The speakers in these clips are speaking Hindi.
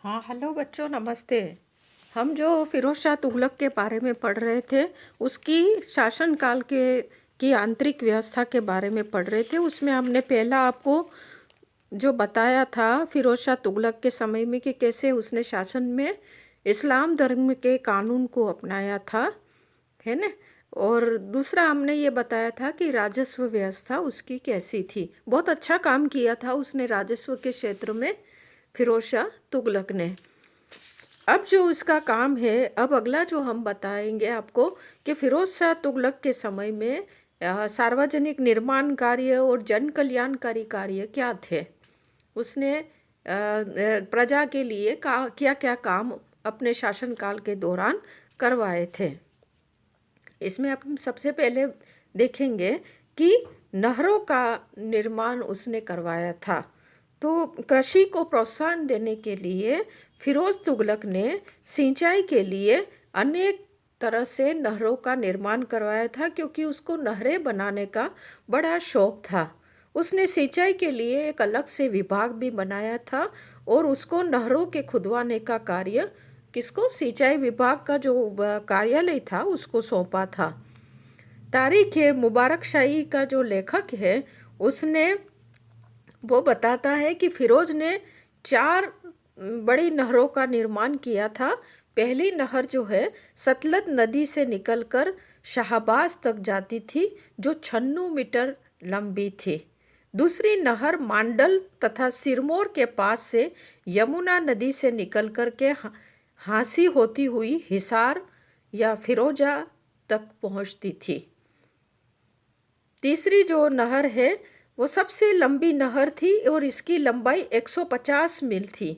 हाँ, हेलो बच्चों, नमस्ते। हम जो फिरोज शाह तुगलक के बारे में पढ़ रहे थे, उसकी शासनकाल के की आंतरिक व्यवस्था के बारे में पढ़ रहे थे। उसमें हमने पहला आपको जो बताया था फिरोज शाह तुगलक के समय में कि कैसे उसने शासन में इस्लाम धर्म के कानून को अपनाया था, है ना। और दूसरा हमने ये बताया था कि राजस्व व्यवस्था उसकी कैसी थी। बहुत अच्छा काम किया था उसने राजस्व के क्षेत्र में, फिरोज शाह तुगलक ने। अब जो उसका काम है, अब अगला जो हम बताएंगे आपको कि फिरोज शाह तुगलक के समय में सार्वजनिक निर्माण कार्य और जन कल्याणकारी कार्य क्या थे। उसने प्रजा के लिए क्या क्या काम अपने शासनकाल के दौरान करवाए थे। इसमें हम सबसे पहले देखेंगे कि नहरों का निर्माण उसने करवाया था। तो कृषि को प्रोत्साहन देने के लिए फिरोज तुगलक ने सिंचाई के लिए अनेक तरह से नहरों का निर्माण करवाया था, क्योंकि उसको नहरें बनाने का बड़ा शौक था। उसने सिंचाई के लिए एक अलग से विभाग भी बनाया था और उसको नहरों के खुदवाने का कार्य किसको, सिंचाई विभाग का जो कार्यालय था उसको सौंपा था। तारीख है मुबारक शाही का जो लेखक है, उसने वो बताता है कि फिरोज ने 4 बड़ी नहरों का निर्माण किया था। पहली नहर जो है सतलज नदी से निकलकर शाहबाज तक जाती थी, जो 96 मीटर लंबी थी। दूसरी नहर मांडल तथा सिरमौर के पास से यमुना नदी से निकलकर के हांसी होती हुई हिसार या फिरोजा तक पहुंचती थी। तीसरी जो नहर है वो सबसे लंबी नहर थी और इसकी लंबाई 150 मील थी।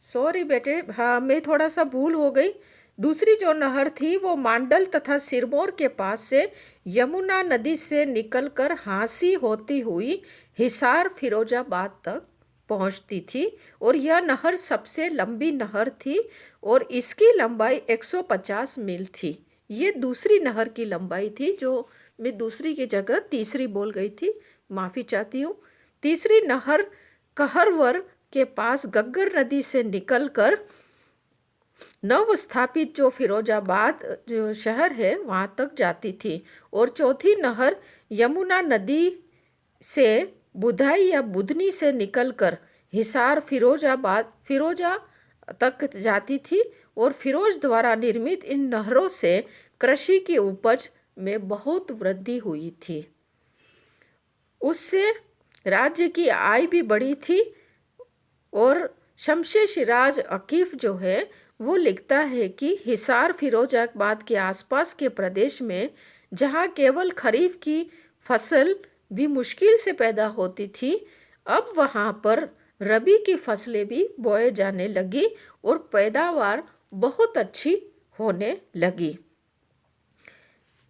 सॉरी बेटे, हाँ मैं थोड़ा सा भूल हो गई। दूसरी जो नहर थी वो मांडल तथा सिरमौर के पास से यमुना नदी से निकलकर हांसी होती हुई हिसार फिरोजाबाद तक पहुंचती थी और यह नहर सबसे लंबी नहर थी और इसकी लंबाई 150 मील थी। ये दूसरी नहर की लंबाई थी, जो मैं दूसरी की जगह तीसरी बोल गई थी, माफ़ी चाहती हूँ। तीसरी नहर कहरवर के पास गग्गर नदी से निकलकर नव स्थापित जो फिरोजाबाद जो शहर है वहाँ तक जाती थी। और चौथी नहर यमुना नदी से बुधाई या बुधनी से निकलकर हिसार फिरोजा तक जाती थी। और फिरोज द्वारा निर्मित इन नहरों से कृषि की उपज में बहुत वृद्धि हुई थी। उससे राज्य की आय भी बढ़ी थी। और शमशे शिराज अकीफ जो है वो लिखता है कि हिसार फिरोजाबाद के आसपास के प्रदेश में जहाँ केवल खरीफ की फसल भी मुश्किल से पैदा होती थी, अब वहाँ पर रबी की फसलें भी बोए जाने लगी और पैदावार बहुत अच्छी होने लगी।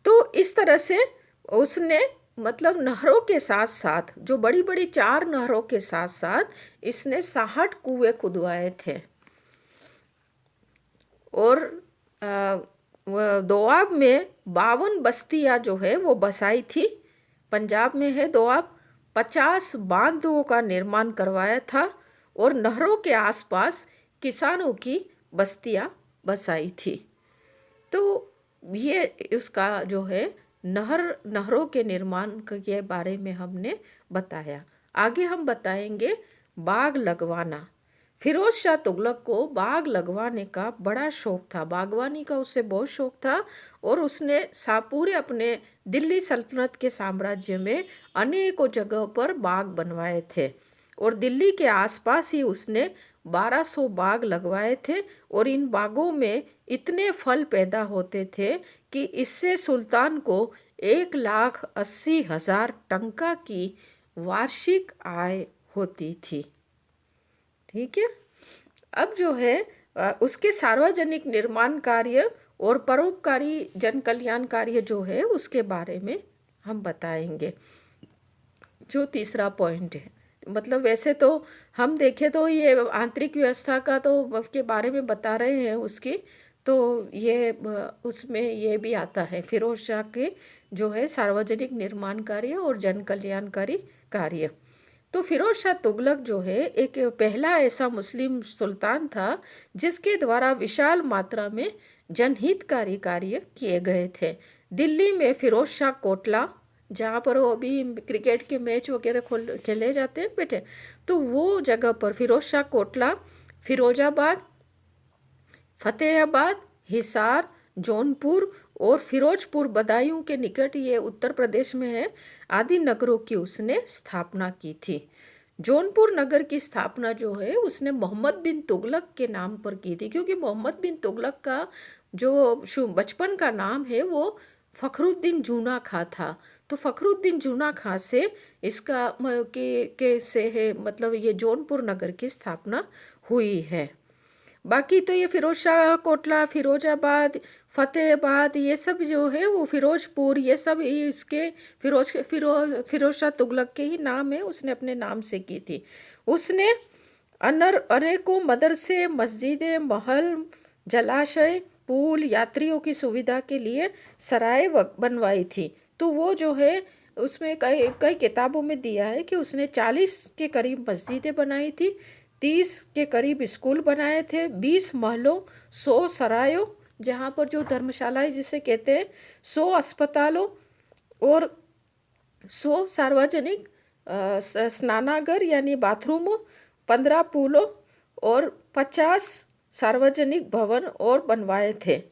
तो इस तरह से उसने मतलब नहरों के साथ साथ, जो बड़ी बड़ी 4 नहरों के साथ साथ इसने 60 कुएं खुदवाए थे। और दोआब में 52 बस्तियाँ जो है वो बसाई थी। पंजाब में है दोआब। 50 बांधों का निर्माण करवाया था और नहरों के आसपास किसानों की बस्तियाँ बसाई थी। तो ये उसका जो है नहरों के निर्माण के बारे में हमने बताया। आगे हम बताएंगे बाग लगवाना। फिरोज शाह तुगलक को बाग लगवाने का बड़ा शौक था, बागवानी का उससे बहुत शौक था। और उसने पूरे अपने दिल्ली सल्तनत के साम्राज्य में अनेकों जगहों पर बाग बनवाए थे और दिल्ली के आसपास ही उसने 1200 बाग लगवाए थे। और इन बागों में इतने फल पैदा होते थे कि इससे सुल्तान को 1,80,000 टंका की वार्षिक आय होती थी। ठीक है। अब जो है उसके सार्वजनिक निर्माण कार्य और परोपकारी जन कल्याण कार्य जो है उसके बारे में हम बताएंगे। जो तीसरा पॉइंट है, मतलब वैसे तो हम देखें तो ये आंतरिक व्यवस्था का तो के बारे में बता रहे हैं उसकी, तो ये उसमें ये भी आता है फिरोज शाह के जो है सार्वजनिक निर्माण कार्य और जन कल्याणकारी कार्य। तो फिरोज शाह तुगलक जो है एक पहला ऐसा मुस्लिम सुल्तान था जिसके द्वारा विशाल मात्रा में जनहितकारी कार्य किए गए थे। दिल्ली में फिरोज शाह कोटला, जहाँ पर वो अभी क्रिकेट के मैच वगैरह खेले जाते हैं बेटे, तो वो जगह पर फिरोज शाह कोटला, फिरोजाबाद, फतेहाबाद, हिसार, जौनपुर और फिरोजपुर बदायूं के निकट, ये उत्तर प्रदेश में है, आदि नगरों की उसने स्थापना की थी। जौनपुर नगर की स्थापना जो है उसने मोहम्मद बिन तुगलक के नाम पर की थी, क्योंकि मोहम्मद बिन तुगलक का जो बचपन का नाम है वो फ़खरुद्दीन जूना खां था। तो फ़खरुद्दीन जूना खां से इसका के से है, मतलब ये जौनपुर नगर की स्थापना हुई है। बाकी तो ये फिरोज शाह कोटला, फिरोजाबाद, फतेहाबाद, ये सब जो है वो फिरोजपुर, ये सब इसके फिरोज शाह तुगलक के ही नाम है, उसने अपने नाम से की थी। उसने अनेकों मदरसे, मस्जिदें, महल, जलाशय, पुल, यात्रियों की सुविधा के लिए सराय बनवाई थी। तो वो जो है उसमें कई कई किताबों में दिया है कि उसने 40 के करीब मस्जिदें बनाई थी, 30 के करीब स्कूल बनाए थे, 20 महलों, 100 सरायों, जहाँ पर जो धर्मशालाएं जिसे कहते हैं, 100 अस्पतालों और 100 सार्वजनिक स्नानागार यानी बाथरूमों, 15 पुलों और 50 सार्वजनिक भवन और बनवाए थे,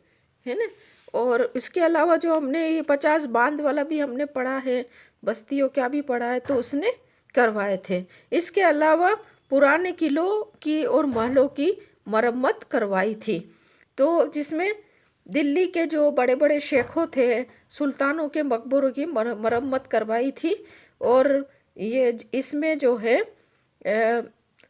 है ना। और इसके अलावा जो हमने ये 50 बांध वाला भी हमने पढ़ा है, बस्तियों का भी पढ़ा है, तो उसने करवाए थे। इसके अलावा पुराने किलों की और महलों की मरम्मत करवाई थी। तो जिसमें दिल्ली के जो बड़े बड़े शेखों थे, सुल्तानों के मकबरों की मरम्मत करवाई थी। और ये इसमें जो है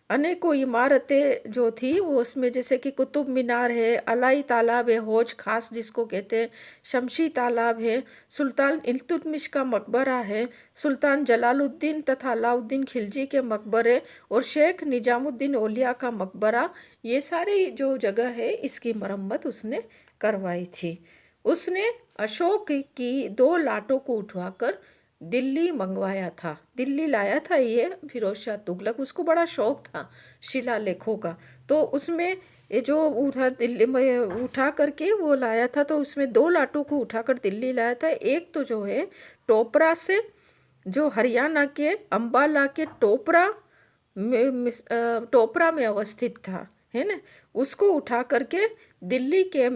अनेकों इमारतें जो थी वो उसमें, जैसे कि कुतुब मीनार है, अलाई तालाब है, हौज खास जिसको कहते हैं, शमशी तालाब है, सुल्तान इल्तुतमिश का मकबरा है, सुल्तान जलालुद्दीन तथा अलाउद्दीन खिलजी के मकबरे और शेख निजामुद्दीन औलिया का मकबरा, ये सारी जो जगह है इसकी मरम्मत उसने करवाई थी। उसने अशोक की 2 लाटों को उठवाकर दिल्ली मंगवाया था, दिल्ली लाया था ये फिरोज शाह तुगलक। उसको बड़ा शौक था शिलालेखों का, तो उसमें ये जो उधर दिल्ली में उठा करके वो लाया था, तो उसमें 2 लाटों को उठाकर दिल्ली लाया था। एक तो जो है टोपरा से, जो हरियाणा के अम्बाला के टोपरा में अवस्थित था, है ना, उसको उठा करके दिल्ली के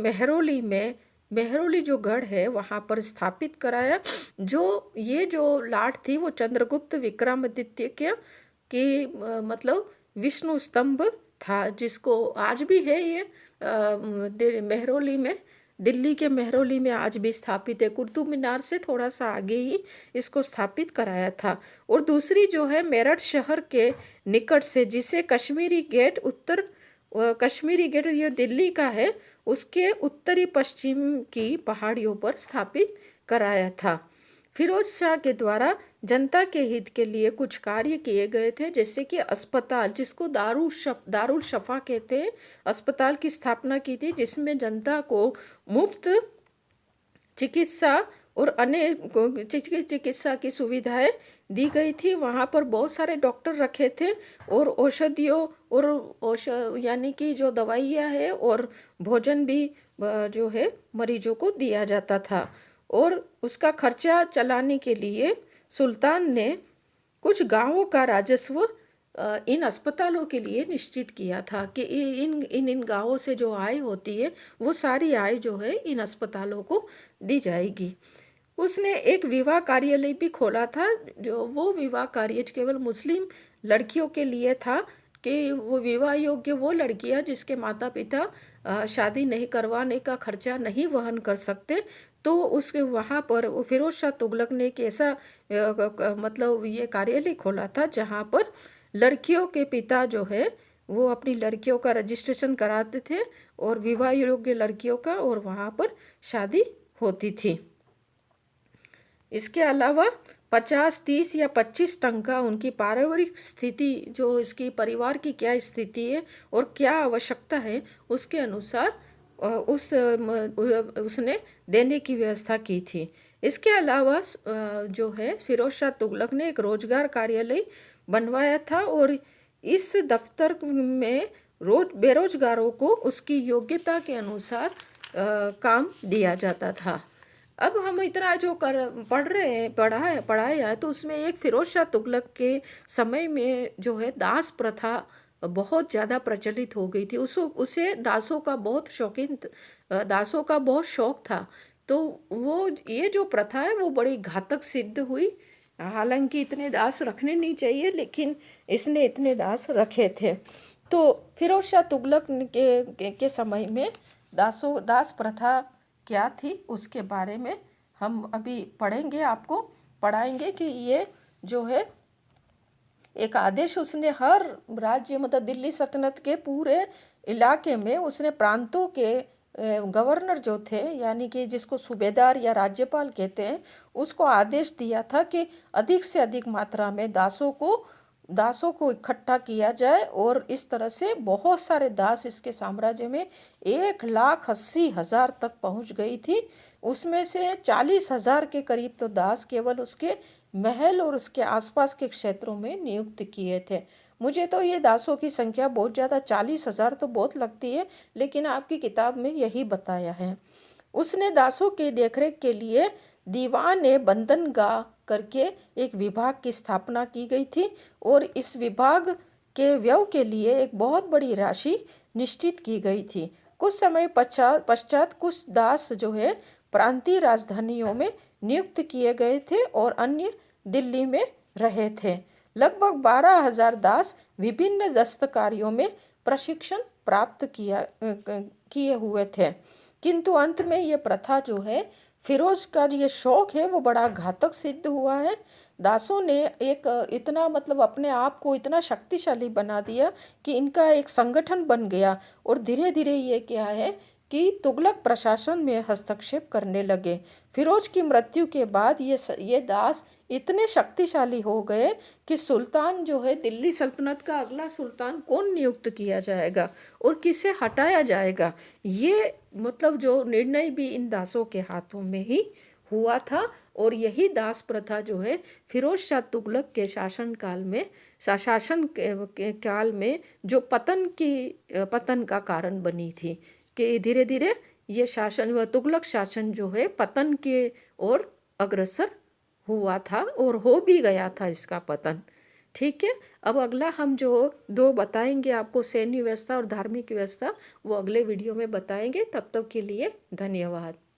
मेहरौली जो गढ़ है वहाँ पर स्थापित कराया। जो ये जो लाट थी वो चंद्रगुप्त विक्रमादित्य के मतलब विष्णु स्तंभ था, जिसको आज भी है ये मेहरौली में, दिल्ली के मेहरौली में आज भी स्थापित है। कुतुब मीनार से थोड़ा सा आगे ही इसको स्थापित कराया था। और दूसरी जो है मेरठ शहर के निकट से, जिसे कश्मीरी गेट ये दिल्ली का है, उसके उत्तरी पश्चिम की पहाड़ियों पर स्थापित कराया था। फिरोज शाह के द्वारा जनता के हित के लिए कुछ कार्य किए गए थे, जैसे कि अस्पताल, जिसको दारुल शफा कहते हैं, अस्पताल की स्थापना की थी, जिसमें जनता को मुफ्त चिकित्सा और अन्य चिकित्सा की सुविधाएं दी गई थी। वहाँ पर बहुत सारे डॉक्टर रखे थे और औषधियों और यानी कि जो दवाइयाँ है और भोजन भी जो है मरीजों को दिया जाता था। और उसका खर्चा चलाने के लिए सुल्तान ने कुछ गांवों का राजस्व इन अस्पतालों के लिए निश्चित किया था कि इन गांवों से जो आय होती है वो सारी आय जो है इन अस्पतालों को दी जाएगी। उसने एक विवाह कार्यालय भी खोला था, जो वो विवाह कार्य केवल मुस्लिम लड़कियों के लिए था कि वो विवाह योग्य वो लड़कियां जिसके माता पिता शादी नहीं करवाने का खर्चा नहीं वहन कर सकते, तो उसके वहाँ पर फिरोज शाह तुगलक ने एक ऐसा मतलब ये कार्यालय खोला था जहाँ पर लड़कियों के पिता जो है वो अपनी लड़कियों का रजिस्ट्रेशन कराते थे और विवाह योग्य लड़कियों का, और वहाँ पर शादी होती थी। इसके अलावा 50, 30 या 25 टंका उनकी पारिवारिक स्थिति, जो इसकी परिवार की क्या स्थिति है और क्या आवश्यकता है, उसके अनुसार उसने देने की व्यवस्था की थी। इसके अलावा जो है फिरोज शाह तुगलक ने एक रोजगार कार्यालय बनवाया था और इस दफ्तर में रोज बेरोजगारों को उसकी योग्यता के अनुसार काम दिया जाता था। अब हम इतना जो पढ़ रहे हैं पढ़ाया है तो उसमें एक फिरोज शाह तुगलक के समय में जो है दास प्रथा बहुत ज़्यादा प्रचलित हो गई थी। उसे दासों का बहुत दासों का बहुत शौक था। तो वो ये जो प्रथा है वो बड़ी घातक सिद्ध हुई। हालांकि इतने दास रखने नहीं चाहिए, लेकिन इसने इतने दास रखे थे। तो फिरोज शाह तुगलक के समय में दास प्रथा क्या थी उसके बारे में हम अभी पढ़ेंगे, आपको पढ़ाएंगे कि ये जो है एक आदेश उसने हर राज्य मतलब दिल्ली सल्तनत के पूरे इलाके में उसने प्रांतों के गवर्नर जो थे, यानी कि जिसको सूबेदार या राज्यपाल कहते हैं, उसको आदेश दिया था कि अधिक से अधिक मात्रा में दासों को इकट्ठा किया जाए। और इस तरह से बहुत सारे दास इसके साम्राज्य में 1,80,000 तक पहुंच गई थी। उसमें से 40,000 के करीब तो दास केवल उसके महल और उसके आसपास के क्षेत्रों में नियुक्त किए थे। मुझे तो ये दासों की संख्या बहुत ज़्यादा 40,000 तो बहुत लगती है, लेकिन आपकी किताब में यही बताया है। उसने दासों के देखरेख के लिए दीवान ए बंदनगाह करके एक विभाग की स्थापना की गई थी और इस विभाग के व्यय के लिए एक बहुत बड़ी राशि निश्चित की गई थी। कुछ समय पश्चात कुछ दास जो है प्रांतीय राजधानियों में नियुक्त किए गए थे और अन्य दिल्ली में रहे थे। लगभग 12,000 दास विभिन्न दस्तकारियों में प्रशिक्षण प्राप्त किए हुए थे। किंतु अंत में ये प्रथा जो है, फिरोज का ये शौक है, वो बड़ा घातक सिद्ध हुआ है। दासों ने एक इतना मतलब अपने आप को इतना शक्तिशाली बना दिया कि इनका एक संगठन बन गया और धीरे धीरे ये क्या है कि तुगलक प्रशासन में हस्तक्षेप करने लगे। फिरोज की मृत्यु के बाद ये दास इतने शक्तिशाली हो गए कि सुल्तान जो है दिल्ली सल्तनत का अगला सुल्तान कौन नियुक्त किया जाएगा और किसे हटाया जाएगा, ये मतलब जो निर्णय भी इन दासों के हाथों में ही हुआ था। और यही दास प्रथा जो है फिरोज शाह तुगलक के शासन काल में जो पतन का कारण बनी थी कि धीरे धीरे ये तुगलक शासन जो है पतन के ओर अग्रसर हुआ था और हो भी गया था इसका पतन। ठीक है, अब अगला हम जो दो बताएंगे आपको, सैन्य व्यवस्था और धार्मिक व्यवस्था, वो अगले वीडियो में बताएंगे। तब तक के लिए धन्यवाद।